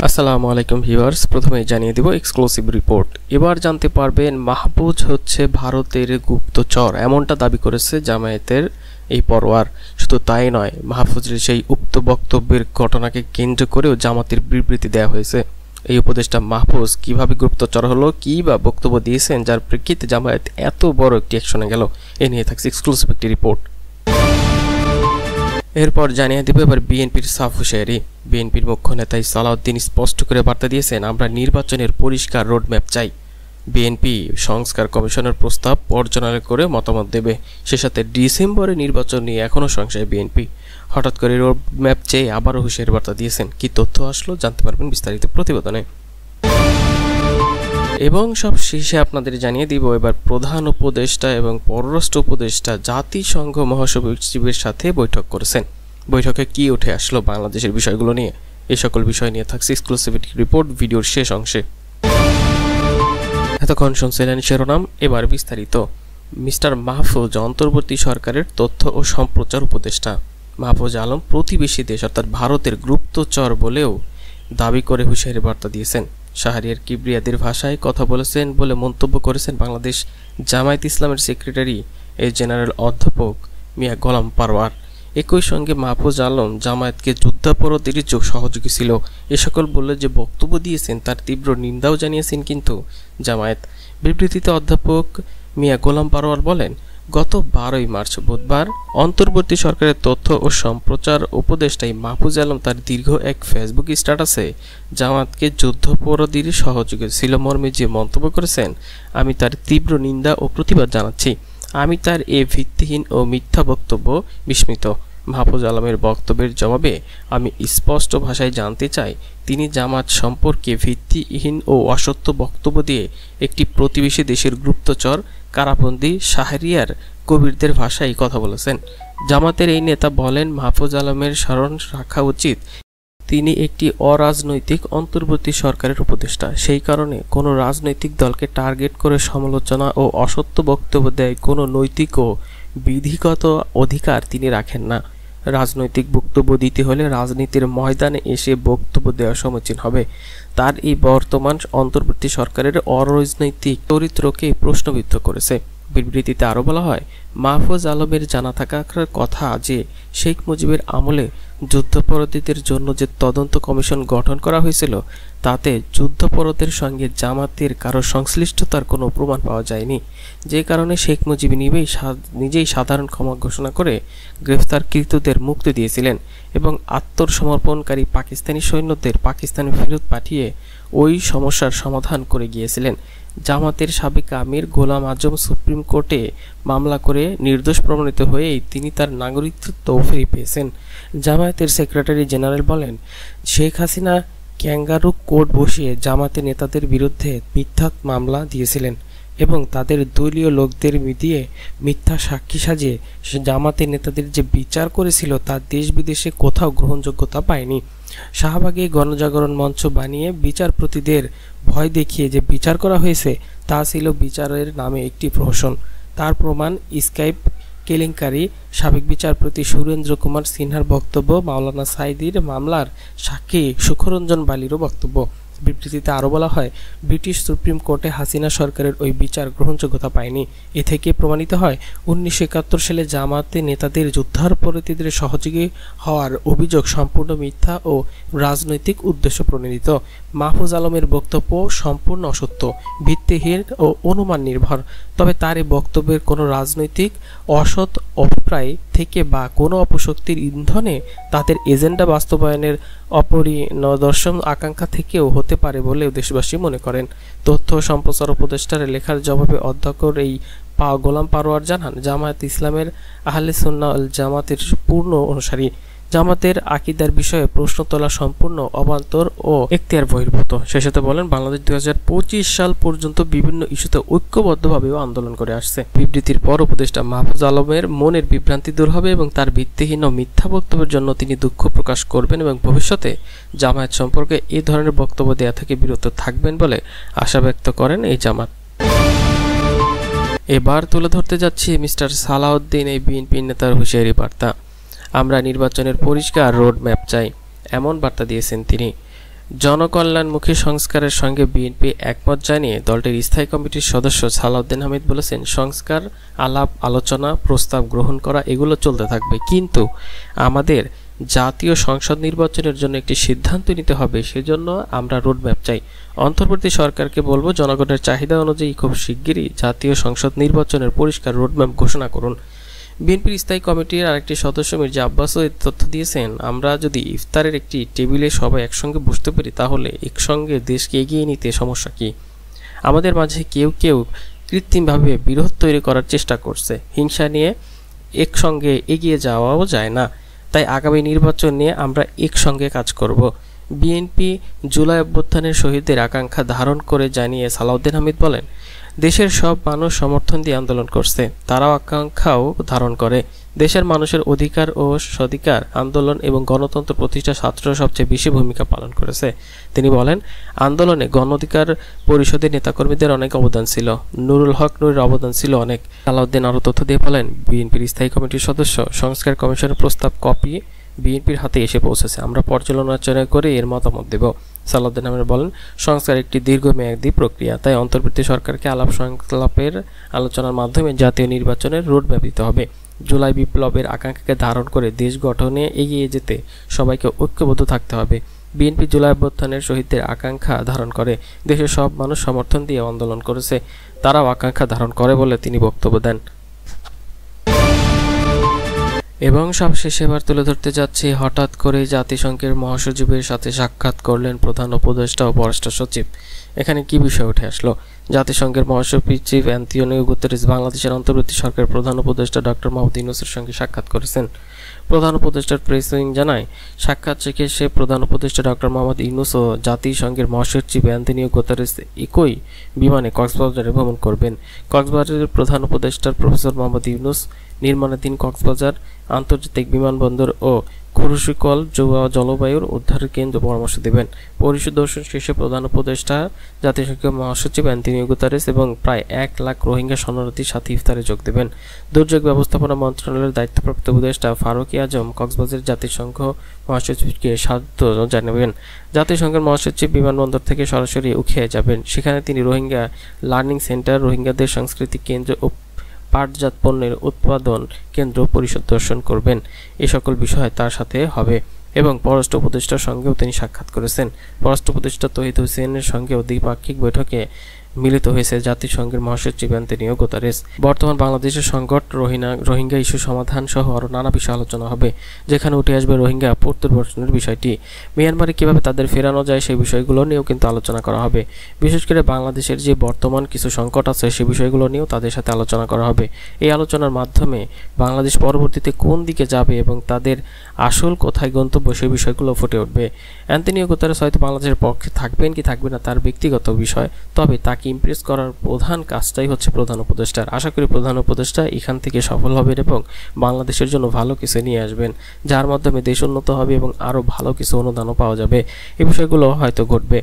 আসসালামু আলাইকুম ভিউয়ার্স, প্রথমেই জানিয়ে দেব এক্সক্লুসিভ রিপোর্ট। এবার জানতে পারবেন মাহফুজ হচ্ছে ভারতের গুপ্তচর, এমনটা দাবি করেছে জামায়াতের এই পরোয়ার। শুধু তাই নয়, মাহফুজের সেই উক্ত বক্তব্যের ঘটনাকে কেন্দ্র করেও জামাতের বিবৃতি দেওয়া হয়েছে। এই উপদেষ্টা মাহফুজ কিভাবে গুপ্তচর হলো, কি বা বক্তব্য দিয়েছেন যার প্রেক্ষিতে জামায়াত এত বড় একটি অ্যাকশনে গেল, এ নিয়ে থাকছে এক্সক্লুসিভ একটি রিপোর্ট। এরপর জানিয়ে দেব এবার বিএনপির সাফ হুঁশিয়ারি। বিএনপির মুখ্য নেতা সালাউদ্দিন স্পষ্ট করে বার্তা দিয়েছেন, আমরা নির্বাচনের পরিষ্কার রোডম্যাপ চাই। বিএনপি সংস্কার কমিশনের প্রস্তাব পর্যালোচনা করে মতামত দেবে। সে সাথে ডিসেম্বরে নির্বাচন নিয়ে এখনও সংশয় বিএনপি। হঠাৎ করে রোডম্যাপ চেয়ে আবারও হুঁশিয়ারি বার্তা দিয়েছেন। কি তথ্য আসলো জানতে পারবেন বিস্তারিত প্রতিবেদনে। এবং সব শেষে আপনাদের জানিয়ে দিব এবার প্রধান উপদেষ্টা এবং পররাষ্ট্র উপদেষ্টা জাতিসংঘ মহাসচিবের সাথে বৈঠক করেছেন। বৈঠকে কি উঠে আসলো বাংলাদেশের বিষয়গুলো নিয়ে, এই সকল বিষয় নিয়ে থাকছে এক্সক্লুসিভিটি রিপোর্ট ভিডিওর শেষ অংশে। এতক্ষণ শুনছিলেন শিরোনাম, এবার বিস্তারিত। মিস্টার মাহফুজ অন্তর্বর্তী সরকারের তথ্য ও সম্প্রচার উপদেষ্টা। মাহফুজ আলম প্রতিবেশী দেশ অর্থাৎ ভারতের গুপ্তচর বলেও দাবি করে হুঁশিয়ারি বার্তা দিয়েছেন। শাহরিয়ার কিবরিয়াদের ভাষায় কথা বলেছেন বলে মন্তব্য করেছেন বাংলাদেশ জামায়াত ইসলামের সেক্রেটারি জেনারেল অধ্যাপক মিয়া গোলাম পারওয়ার। একই সঙ্গে মাহফুজ আলম জামায়াতকে যুদ্ধাপরাধীর সহযোগী ছিল এ সকল বলে যে বক্তব্য দিয়েছেন তার তীব্র নিন্দাও জানিয়েছেন কিন্তু জামায়াত। বিবৃতিতে অধ্যাপক মিয়া গোলাম পারওয়ার বলেন, গত 12ই মার্চ বুধবার অন্তর্বর্তী সরকারের তথ্য ও সম্প্রচার উপদেষ্টাই মাহফুজ আলম তার দীর্ঘ এক ফেসবুক স্ট্যাটাসে জামায়াতকে যুদ্ধাপরাধীর সহযোগী ছিল মর্মে যে মন্তব্য করেছেন, আমি তার তীব্র নিন্দা ও প্রতিবাদ জানাচ্ছি। আমি তার এ ভিত্তিহীন ও মিথ্যা বক্তব্য বিস্মিত। মাহফুজ আলমের বক্তব্যের জবাবে আমি স্পষ্ট ভাষায় জানতে চাই, তিনি জামাত সম্পর্কে ভিত্তিহীন ও অসত্য বক্তব্য দিয়ে একটি প্রতিবেশী দেশের গুপ্তচর কারাবন্দী শাহরিয়ার কবিরদের ভাষায় কথা বলেছেন। জামাতের এই নেতা বলেন, মাহফুজ আলমের স্মরণ রাখা উচিত তিনি একটি অরাজনৈতিক অন্তর্বর্তী সরকারের উপদেষ্টা। সেই কারণে কোনো রাজনৈতিক দলকে টার্গেট করে সমালোচনা ও অসত্য বক্তব্য দেয় কোনো নৈতিক ও বিধিগত অধিকার তিনি রাখেন না। রাজনৈতিক বক্তব্য দিতে হলে রাজনীতির ময়দানে এসে বক্তব্য দেওয়া সমীচীন হবে। তার এই বর্তমান অন্তর্বর্তী সরকারের অরাজনৈতিক চরিত্রকে প্রশ্নবিদ্ধ করেছে। বিবৃতিতে আরও বলা হয়, মাহফুজ আলমের জানা থাকার কথা যে শেখ মুজিবের আমলে যুদ্ধাপরাধীদের জন্য যে তদন্ত কমিশন গঠন করা হয়েছিল তাতে যুদ্ধাপরাধের সঙ্গে জামাতের কারো সংশ্লিষ্টতার কোনো প্রমাণ পাওয়া যায়নি, যে কারণে শেখ মুজিব নিজেই সাধারণ ক্ষমা ঘোষণা করে গ্রেফতারকৃতদের মুক্তি দিয়েছিলেন এবং আত্মসমর্পণকারী পাকিস্তানি সৈন্যদের পাকিস্তানে ফেরত পাঠিয়ে ওই সমস্যার সমাধান করে গিয়েছিলেন। জামাতের সাবেক আমির গোলাম আজম সুপ্রিম কোর্টে মামলা করে নির্দোষ প্রমাণিত হয়েই তিনি তার নাগরিকত্ব ফিরে পেয়েছেন। জামায়াতের সেক্রেটারি জেনারেল বলেন, শেখ হাসিনা ক্যাঙ্গারু কোর্ট বসিয়ে জামাতের নেতাদের বিরুদ্ধে মিথ্যা মামলা দিয়েছিলেন এবং তাদের দলীয় লোকদের দিয়ে মিথ্যা সাক্ষী সাজিয়ে জামাতের নেতাদের যে বিচার করেছিল তা দেশ বিদেশে কোথাও গ্রহণযোগ্যতা পায়নি। শাহবাগে গণজাগরণ মঞ্চ বানিয়ে বিচারপতিদের ভয় দেখিয়ে যে বিচার করা হয়েছে তা ছিল বিচারের নামে একটি প্রহসন। তার প্রমাণ স্কাইপ কেলেঙ্কারি, সাবেক বিচারপতি সুরেন্দ্র কুমার সিনহার বক্তব্য, মাওলানা সাইদির মামলার সাক্ষী সুখরঞ্জন বালিরও বক্তব্য। বিবৃতিতে আরও বলা হয়, ব্রিটিশ সুপ্রিম কোর্টে হাসিনা সরকারের ওই বিচার গ্রহণযোগ্যতা পায়নি। এ থেকে প্রমাণিত হয় 1971 সালে জামাতে নেতাদের যুদ্ধাপরাধীদের সহযোগী হওয়ার অভিযোগ সম্পূর্ণ মিথ্যা ও রাজনৈতিক উদ্দেশ্য প্রণোদিত। মাহফুজ আলমের বক্তব্য সম্পূর্ণ অসত্য, ভিত্তিহীন ও অনুমান নির্ভর। তবে তার এই বক্তব্যের কোনো রাজনৈতিক অসৎ অভিপ্রায় থেকে বা কোনো অপশক্তির ইন্ধনে তাদের এজেন্ডা বাস্তবায়নের অপরিণদর্শন আকাঙ্ক্ষা থেকেও হতে পারে বলেও দেশবাসী মনে করেন। তথ্য সম্প্রচার উপদেষ্টার লেখার জবাবে অধ্যক্ষর এই গোলাম পারওয়ার জানান, জামায়াত ইসলামের আহলে সুন্নাহ ওয়াল জামাতের পূর্ণ অনুসারী। জামাতের আকিদার বিষয়ে প্রশ্ন তোলা সম্পূর্ণ অবান্তর ও এখতিয়ার বহির্ভূত। শেষে বলেন, বাংলাদেশ 2025 সাল পর্যন্ত বিভিন্ন ইস্যুতে ঐক্যবদ্ধভাবেও আন্দোলন করে আসছে। বিবৃতির পর উপদেষ্টা মাহফুজ আলমের মনের বিভ্রান্তি দূর হবে এবং তার ভিত্তিহীন ও মিথ্যা বক্তব্যের জন্য তিনি দুঃখ প্রকাশ করবেন এবং ভবিষ্যতে জামায়াত সম্পর্কে এ ধরনের বক্তব্য দেয়া থেকে বিরত থাকবেন বলে আশা ব্যক্ত করেন এই জামাত। এবার তুলে ধরতে যাচ্ছি মিস্টার সালাউদ্দিন এই বিএনপি নেতার হুঁশিয়ারি বার্তা। আমরা নির্বাচনের পরিষ্কার রোড ম্যাপ চাই, এমন বার্তা দিয়েছেন তিনি। জনকল্যাণমুখী সংস্কারের সঙ্গে বিএনপি একমত জানিয়ে দলটির স্থায়ী কমিটির সদস্য সালাউদ্দিন আহমেদ বলেছেন, সংস্কার আলাপ আলোচনা প্রস্তাব গ্রহণ করা এগুলো চলতে থাকবে, কিন্তু আমাদের জাতীয় সংসদ নির্বাচনের জন্য একটি সিদ্ধান্ত নিতে হবে। সেজন্য আমরা রোডম্যাপ চাই। অন্তর্বর্তী সরকারকে বলবো, জনগণের চাহিদা অনুযায়ী খুব শিগগিরই জাতীয় সংসদ নির্বাচনের পরিষ্কার রোডম্যাপ ঘোষণা করুন। বিএনপির স্থায়ী কমিটির আরেকটি সদস্য মির্জা আব্বাসও এই তথ্য দিয়েছেন, আমরা যদি ইফতারের একটি টেবিলে সবাই একসঙ্গে বসতে পারি তাহলে একসঙ্গে দেশকে এগিয়ে নিতে সমস্যা কি? আমাদের মাঝে কেউ কেউ কৃত্রিমভাবে বিরোধ তৈরি করার চেষ্টা করছে। হিংসা নিয়ে একসঙ্গে এগিয়ে যাওয়াও যায় না। তাই আগামী নির্বাচন নিয়ে আমরা একসঙ্গে কাজ করব। বিএনপি জুলাই অভ্যুত্থানের শহীদদের আকাঙ্ক্ষা ধারণ করে জানিয়ে সালাউদ্দিন আহমেদ বলেন, দেশের সব মানুষ সমর্থন দিয়ে আন্দোলন করছে, তারাও আকাঙ্ক্ষাও ধারণ করে। দেশের মানুষের অধিকার ও স্বাধিকার আন্দোলন এবং গণতন্ত্র প্রতিষ্ঠা ছাত্ররা সবচেয়ে বেশি ভূমিকা পালন করেছে। তিনি বলেন, আন্দোলনে গণ অধিকার পরিষদের নেতাকর্মীদের অনেক অবদান ছিল, নুরুল হক নুরের অবদান ছিল অনেক। সালাউদ্দিন আরও তথ্য দিয়ে বলেন, বিএনপির স্থায়ী কমিটির সদস্য সংস্কার কমিশনের প্রস্তাব কপি বিএনপির হাতে এসে পৌঁছেছে, আমরা পর্যালোচনা করে এর মতামত দেব। সালাউদ্দিন আহমেদ বলেন, সংস্কার একটি দীর্ঘমেয়াদী প্রক্রিয়া, তাই অন্তর্বর্তী সরকারকে আলাপ সংলাপের আলোচনার মাধ্যমে জাতীয় নির্বাচনের রোডম্যাপ দিতে হবে। জুলাই বিপ্লবের আকাঙ্ক্ষাকে ধারণ করে দেশ গঠনে এগিয়ে যেতে সবাইকে ঐক্যবদ্ধ থাকতে হবে। বিএনপি জুলাই অভ্যুত্থানের শহীদদের আকাঙ্ক্ষা ধারণ করে, দেশের সব মানুষ সমর্থন দিয়ে আন্দোলন করেছে, তারাও আকাঙ্ক্ষা ধারণ করে বলে তিনি বক্তব্য দেন। এবং সবশেষে এবার তুলে ধরতে যাচ্ছি, হঠাৎ করে জাতিসংঘের মহাসচিবের সাথে সাক্ষাৎ করলেন প্রধান উপদেষ্টা ও পররাষ্ট্র সচিব। এখানে কি বিষয় উঠে আসলো? জাতিসংঘের মহাসচিব অ্যান্টোনিও গুতেরেস বাংলাদেশের অন্তর্বর্তী সরকারের প্রধান উপদেষ্টা ডক্টর মোহাম্মদ ইউনূসের সঙ্গে সাক্ষাৎ করেছেন। প্রধান উপদেষ্টার প্রেস উইং জানায়, সাক্ষাৎ শেষে সে প্রধান উপদেষ্টা ডক্টর মোহাম্মদ ইউনূস ও জাতিসংঘের মহাসচিব অ্যান্টোনিও গুতেরেস একই বিমানে কক্সবাজারে ভ্রমণ করবেন। কক্সবাজারের প্রধান উপদেষ্টার প্রফেসর মোহাম্মদ ইউনূস নির্মাণাধীন কক্সবাজার আন্তর্জাতিক বিমানবন্দর ও কুরুশিকল জলবায়ুর উদ্ধারের কেন্দ্র পরামর্শ দেবেন। পরিদর্শন শেষে প্রধান উপদেষ্টা জাতিসংঘের মহাসচিব অ্যান্টোনিও গুতেরেস এবং প্রায় 1 লাখ রোহিঙ্গা শরণার্থীর সাথে ইফতারে যোগ দেবেন। দুর্যোগ ব্যবস্থাপনা মন্ত্রণালয়ের দায়িত্বপ্রাপ্ত উপদেষ্টা ফারুক আজম কক্সবাজার জাতিসংঘ মহাসচিবকে স্বাগত জানাবেন। জাতিসংঘের মহাসচিব বিমানবন্দর থেকে সরাসরি উখিয়ায় যাবেন। সেখানে তিনি রোহিঙ্গা লার্নিং সেন্টার, রোহিঙ্গাদের সাংস্কৃতিক কেন্দ্র ও পাটজাত পণ্যের উৎপাদন কেন্দ্র পরিদর্শন করবেন। এই সকল বিষয় তার সাথে হবে এবং পররাষ্ট্র উপদেষ্টার সঙ্গেও তিনি সাক্ষাৎ করেছেন। পররাষ্ট্র উপদেষ্টা তৌহিদ হোসেনের সঙ্গেও দ্বিপাক্ষিক বৈঠকে মিলিত হয়েছে জাতিসংঘের মহাসচিব অ্যান্টোনিও গুতেরেস। বর্তমান বাংলাদেশের সংকট, রোহিঙ্গা ইস্যু সমাধান সহ আরও নানা বিষয় আলোচনা হবে, যেখানে উঠে আসবে রোহিঙ্গা প্রত্যাবর্তনের বিষয়টি। মিয়ানমারে কীভাবে তাদের ফেরানো যায় সেই বিষয়গুলো নিয়েও কিন্তু আলোচনা করা হবে। বিশেষ করে বাংলাদেশের যে বর্তমান কিছু সংকট আছে সেই বিষয়গুলো নিয়েও তাদের সাথে আলোচনা করা হবে। এই আলোচনার মাধ্যমে বাংলাদেশ পরবর্তীতে কোন দিকে যাবে এবং তাদের আসল কোথায় গন্তব্য সেই বিষয়গুলো ফুটে উঠবে। অ্যান্টোনিও গুতেরেস হয়তো বাংলাদেশের পক্ষে থাকবেন কি থাকবে না তার ব্যক্তিগত বিষয়, তবে তাকে ইমপ্রেস করার প্রধান কাজটাই হচ্ছে প্রধান উপদেষ্টার। আশা করি প্রধান উপদেষ্টা এখান থেকে সফল হবেন এবং বাংলাদেশের জন্য ভালো কিছু নিয়ে আসবেন, যার মাধ্যমে দেশ উন্নত হবে এবং আরও ভালো কিছু অনুদানও পাওয়া যাবে। এই বিষয়গুলো হয়তো ঘটবে।